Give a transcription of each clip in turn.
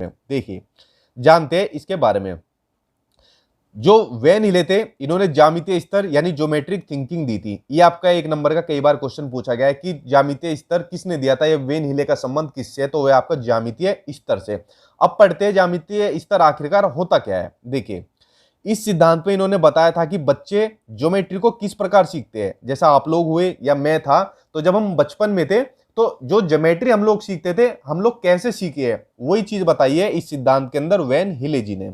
में। देखिए, जानते हैं इसके बारे में। जो वैन हिले थे, इन्होंने ज्यामितीय स्तर यानी ज्योमेट्रिक थिंकिंग दी थी। ये आपका 1 नंबर का कई बार क्वेश्चन पूछा गया है कि ज्यामितीय स्तर किसने दिया था, ये वैन हिले का संबंध किससे है, तो वह आपका ज्यामितीय स्तर से। अब पढ़ते हैं ज्यामितीय स्तर आखिरकार होता क्या है। देखिए, इस सिद्धांत में इन्होंने बताया था कि बच्चे ज्योमेट्री को किस प्रकार सीखते हैं। जैसा आप लोग हुए या मैं था, तो जब हम बचपन में थे तो जो ज्योमेट्री हम लोग सीखते थे, हम लोग कैसे सीखे हैं, वही चीज बताई है इस सिद्धांत के अंदर वैन हिले जी ने।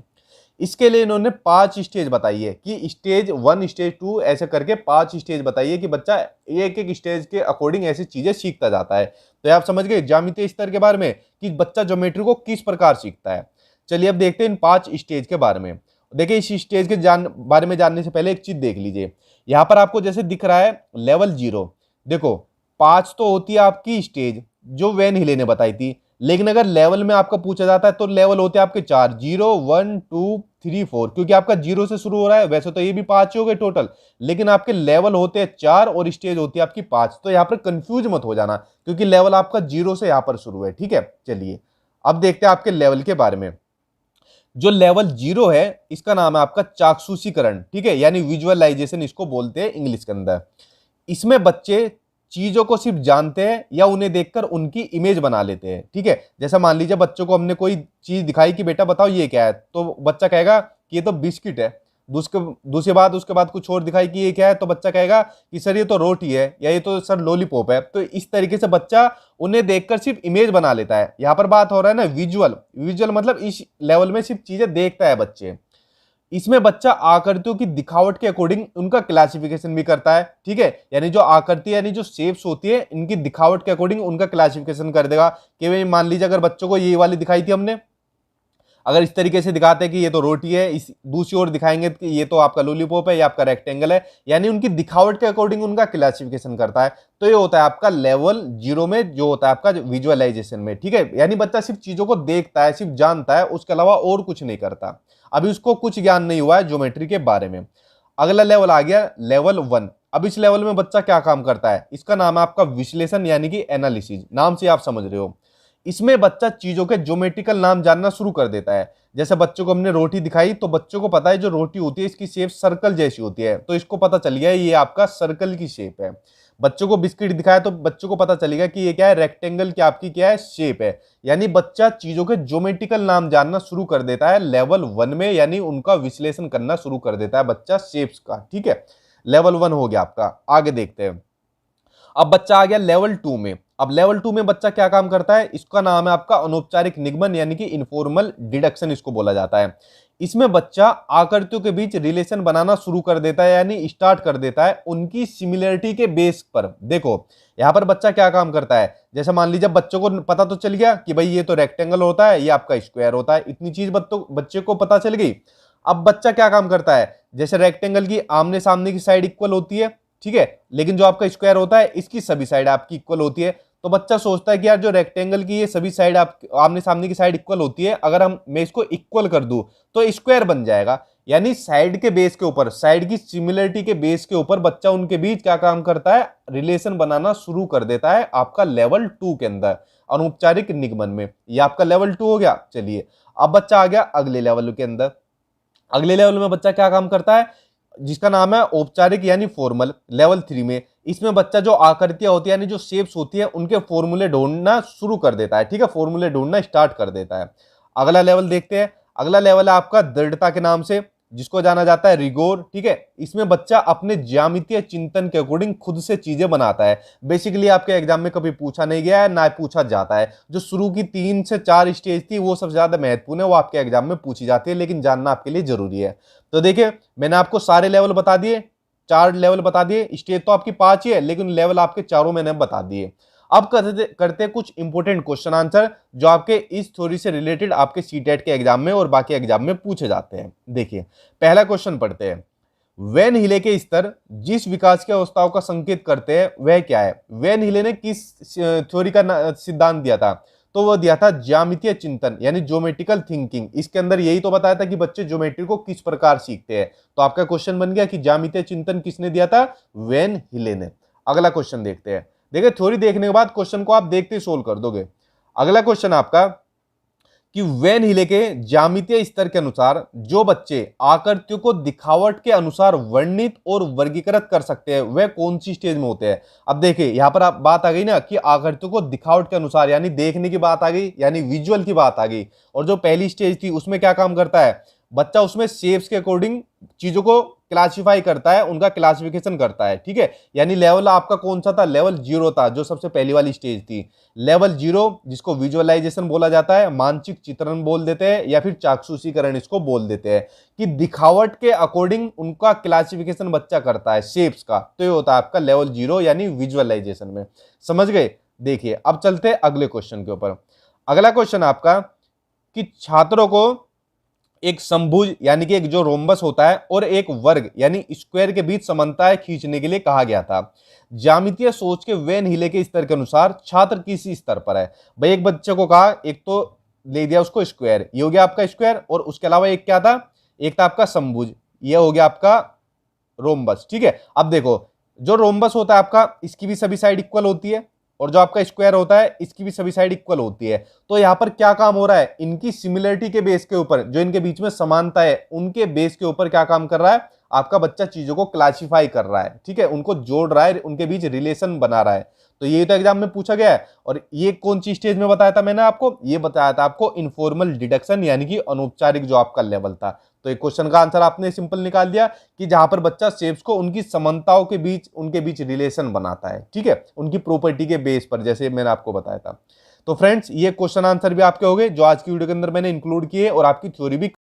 इसके लिए इन्होंने 5 स्टेज बताई है कि स्टेज 1, स्टेज 2 ऐसे करके 5 स्टेज बताई है कि बच्चा एक एक स्टेज के अकॉर्डिंग ऐसी चीजें सीखता जाता है। तो आप समझ गए ज्यामितीय स्तर के बारे में कि बच्चा ज्योमेट्री को किस प्रकार सीखता है। चलिए अब देखते हैं इन 5 स्टेज के बारे में। देखिए, इस स्टेज के बारे में जानने से पहले एक चीज देख लीजिए। यहां पर आपको जैसे दिख रहा है लेवल 0। देखो, 5 तो होती है आपकी स्टेज जो वैन हिले ने बताई थी, लेकिन अगर लेवल में आपका पूछा जाता है तो लेवल होते हैं आपके 4, 0, 1, 2, 3, 4, क्योंकि आपका 0 से शुरू हो रहा है। वैसे तो ये भी 5 ही हो गए टोटल, लेकिन आपके लेवल होते हैं 4 और स्टेज होती है आपकी 5। तो यहां पर कंफ्यूज मत हो जाना, क्योंकि लेवल आपका 0 से यहां पर शुरू है। ठीक है, चलिए अब देखते हैं आपके लेवल के बारे में। जो लेवल 0 है, इसका नाम है आपका चाक्षुषीकरण। ठीक है, यानी विजुअलाइजेशन इसको बोलते हैं इंग्लिश के अंदर। इसमें बच्चे चीजों को सिर्फ जानते हैं या उन्हें देखकर उनकी इमेज बना लेते हैं। ठीक है, जैसा मान लीजिए बच्चों को हमने कोई चीज दिखाई कि बेटा बताओ ये क्या है, तो बच्चा कहेगा कि ये तो बिस्किट है। दूसरी बात उसके बाद कुछ और दिखाई कि ये क्या है, तो बच्चा कहेगा कि सर ये तो रोटी है, या ये तो सर लॉलीपॉप है। तो इस तरीके से बच्चा उन्हें देखकर सिर्फ इमेज बना लेता है। यहां पर बात हो रहा है ना विजुअल। विजुअल मतलब इस लेवल में सिर्फ चीजें देखता है बच्चे। इसमें बच्चा आकृतियों की दिखावट के अकॉर्डिंग उनका क्लासिफिकेशन भी करता है। ठीक है, यानी जो आकृति यानी जो शेप्स होती है, इनकी दिखावट के अकॉर्डिंग उनका क्लासिफिकेशन कर देगा कि भाई मान लीजिए अगर बच्चों को ये वाली दिखाई थी हमने, अगर इस तरीके से दिखाते हैं कि ये तो रोटी है, इस दूसरी ओर दिखाएंगे कि ये तो आपका लॉलीपॉप है, ये आपका रेक्टेंगल है, यानी उनकी दिखावट के अकॉर्डिंग उनका क्लासिफिकेशन करता है। तो ये होता है आपका लेवल 0 में, जो होता है आपका विजुअलाइजेशन में। ठीक है, यानी बच्चा सिर्फ चीजों को देखता है, सिर्फ जानता है, उसके अलावा और कुछ नहीं करता। अभी उसको कुछ ज्ञान नहीं हुआ है ज्योमेट्री के बारे में। अगला लेवल आ गया लेवल 1। अब इस लेवल में बच्चा क्या काम करता है, इसका नाम है आपका विश्लेषण यानी कि एनालिसिस। नाम से आप समझ रहे हो, इसमें बच्चा चीजों के ज्योमेट्रिकल नाम जानना शुरू कर देता है। जैसे बच्चों को हमने रोटी दिखाई, तो बच्चों को पता है जो रोटी होती है इसकी शेप सर्कल जैसी होती है, तो इसको पता चल गया ये आपका सर्कल की शेप है। बच्चों को बिस्किट दिखाया तो बच्चों को पता चलेगा कि ये क्या है, रेक्टेंगल की आपकी क्या है, शेप है। यानी बच्चा चीजों के ज्योमेट्रिकल नाम जानना शुरू कर देता है लेवल 1 में, यानी उनका विश्लेषण करना शुरू कर देता है बच्चा शेप्स का। ठीक है, लेवल 1 हो गया आपका। आगे देखते हैं। अब बच्चा आ गया लेवल 2 में। अब लेवल 2 में बच्चा क्या काम करता है, इसका नाम है आपका अनौपचारिक निगमन यानी कि इनफॉर्मल डिडक्शन इसको बोला जाता है। इसमें बच्चा आकृतियों के बीच रिलेशन बनाना शुरू कर देता है, यानी स्टार्ट कर देता है उनकी सिमिलरिटी के बेस पर। देखो, यहां पर बच्चा क्या काम करता है, जैसे मान लीजिए बच्चों को पता तो चल गया कि भाई ये तो रेक्टेंगल होता है, ये आपका स्क्वायर होता है, इतनी चीज बच्चे को पता चल गई। अब बच्चा क्या काम करता है, जैसे रेक्टेंगल की आमने सामने की साइड इक्वल होती है, ठीक है, लेकिन जो आपका स्क्वायर होता है इसकी सभी साइड आपकी इक्वल होती है। तो बच्चा सोचता है कि यार जो रेक्टेंगल की ये सभी साइड आप आमने सामने की साइड इक्वल होती है, अगर मैं इसको इक्वल कर दूं तो स्क्वायर बन जाएगा। यानी साइड के बेस के ऊपर, साइड की सिमिलरिटी के बेस के ऊपर बच्चा उनके बीच क्या काम करता है, रिलेशन बनाना शुरू कर देता है आपका लेवल 2 के अंदर, अनौपचारिक निगमन में। ये आपका लेवल 2 हो गया। चलिए अब बच्चा आ गया अगले लेवल के अंदर। अगले लेवल में बच्चा क्या काम करता है, जिसका नाम है औपचारिक यानी फॉर्मल, लेवल 3 में। इसमें बच्चा जो आकृतियां होती है यानी जो शेप्स होती है उनके फॉर्मूले ढूंढना शुरू कर देता है। ठीक है, फॉर्मूले ढूंढना स्टार्ट कर देता है। अगला लेवल देखते हैं। अगला लेवल है आपका दृढ़ता के नाम से, जिसको जाना जाता है रिगोर। ठीक है, इसमें बच्चा अपने ज्यामितीय चिंतन के अकॉर्डिंग खुद से चीजें बनाता है। बेसिकली आपके एग्जाम में कभी पूछा नहीं गया है, ना पूछा जाता है। जो शुरू की 3 से 4 स्टेज थी वो सबसे ज्यादा महत्वपूर्ण है, वो आपके एग्जाम में पूछी जाती है, लेकिन जानना आपके लिए जरूरी है। तो देखिए, मैंने आपको सारे लेवल बता दिए, 4 लेवल बता दिए। स्टेज तो आपकी 5 ही है, लेकिन लेवल आपके चारों मैंने बता दिए। अब करते कुछ इंपोर्टेंट क्वेश्चन आंसर जो आपके इस थ्योरी से रिलेटेड आपके सीटेट के एग्जाम में और बाकी एग्जाम में पूछे जाते हैं। देखिए, पहला क्वेश्चन पढ़ते हैं। वैन हिले के स्तर जिस विकास की अवस्थाओं का संकेत करते हैं वह क्या है। वैन हिले ने किस थ्योरी का सिद्धांत दिया था, तो वह दिया था ज्यामितीय चिंतन यानी ज्योमेट्रिकल थिंकिंग। इसके अंदर यही तो बताया था कि बच्चे ज्योमेट्री को किस प्रकार सीखते हैं। तो आपका क्वेश्चन बन गया कि ज्यामितीय चिंतन किसने दिया था, वैन हिले ने। अगला क्वेश्चन देखते हैं। देखिए, थ्योरी देखने के बाद क्वेश्चन को आप देखते ही सोल्व कर दोगे। अगला क्वेश्चन आपका, कि वेन हिले के ज्यामितीय स्तर के अनुसार जो बच्चे आकृतियों को दिखावट के अनुसार वर्णित और वर्गीकृत कर सकते हैं वह कौन सी स्टेज में होते हैं। अब देखिए यहां पर आप बात आ गई ना कि आकृतियों को दिखावट के अनुसार यानी देखने की बात आ गई, यानी विजुअल की बात आ गई। और जो पहली स्टेज थी उसमें क्या काम करता है, बच्चा उसमें शेप्स के अकॉर्डिंग चीजों को क्लासिफाई करता है, उनका क्लासिफिकेशन करता है, ठीक है। यानी लेवल आपका कौन सा था, लेवल 0 था, जो सबसे पहली वाली स्टेज थी। लेवल 0 जिसको विजुअलाइजेशन बोला जाता है, मानसिक चित्रण बोल देते हैं या फिर चाक्षुषीकरण इसको बोल देते हैं, कि दिखावट के अकॉर्डिंग उनका क्लासिफिकेशन बच्चा करता है शेप्स का, तो ये होता है आपका लेवल 0 यानी विजुअलाइजेशन में। समझ गए। देखिए अब चलते हैं अगले क्वेश्चन के ऊपर। अगला क्वेश्चन आपका कि छात्रों को एक समभुज यानी कि एक जो रोम्बस होता है और एक वर्ग यानी स्क्वायर के बीच समानताएं खींचने के लिए कहा गया था। ज्यामितीय सोच के वेन हिले के स्तर के अनुसार छात्र किस स्तर पर है। भाई एक बच्चे को कहा, एक तो ले दिया उसको स्क्वायर, ये हो गया आपका स्क्वायर, और उसके अलावा एक क्या था, एक था आपका समभुज, ये हो गया आपका रोम्बस, ठीक है। अब देखो जो रोम्बस होता है आपका, इसकी भी सभी साइड इक्वल होती है, और जो आपका स्क्वायर होता है इसकी भी सभी साइड इक्वल होती है। तो यहां पर क्या काम हो रहा है, इनकी सिमिलरिटी के बेस के ऊपर, जो इनके बीच में समानता है उनके बेस के ऊपर क्या काम कर रहा है आपका बच्चा, चीजों को क्लासिफाई कर रहा है, ठीक है, उनको जोड़ रहा है, उनके बीच रिलेशन बना रहा है। तो ये तो एग्जाम में पूछा गया है। और ये कौन सी स्टेज में बताया था मैंने आपको, ये बताया था आपको इनफॉर्मल डिडक्शन यानी कि अनौपचारिक जो आपका लेवल था। तो एक क्वेश्चन का आंसर आपने सिंपल निकाल दिया कि जहां पर बच्चा शेप्स को उनकी समानताओं के बीच, उनके बीच रिलेशन बनाता है, ठीक है, उनकी प्रॉपर्टी के बेस पर, जैसे मैंने आपको बताया था। तो फ्रेंड्स ये क्वेश्चन आंसर भी आपके हो गए जो आज की वीडियो के अंदर मैंने इंक्लूड किए, और आपकी थ्योरी भी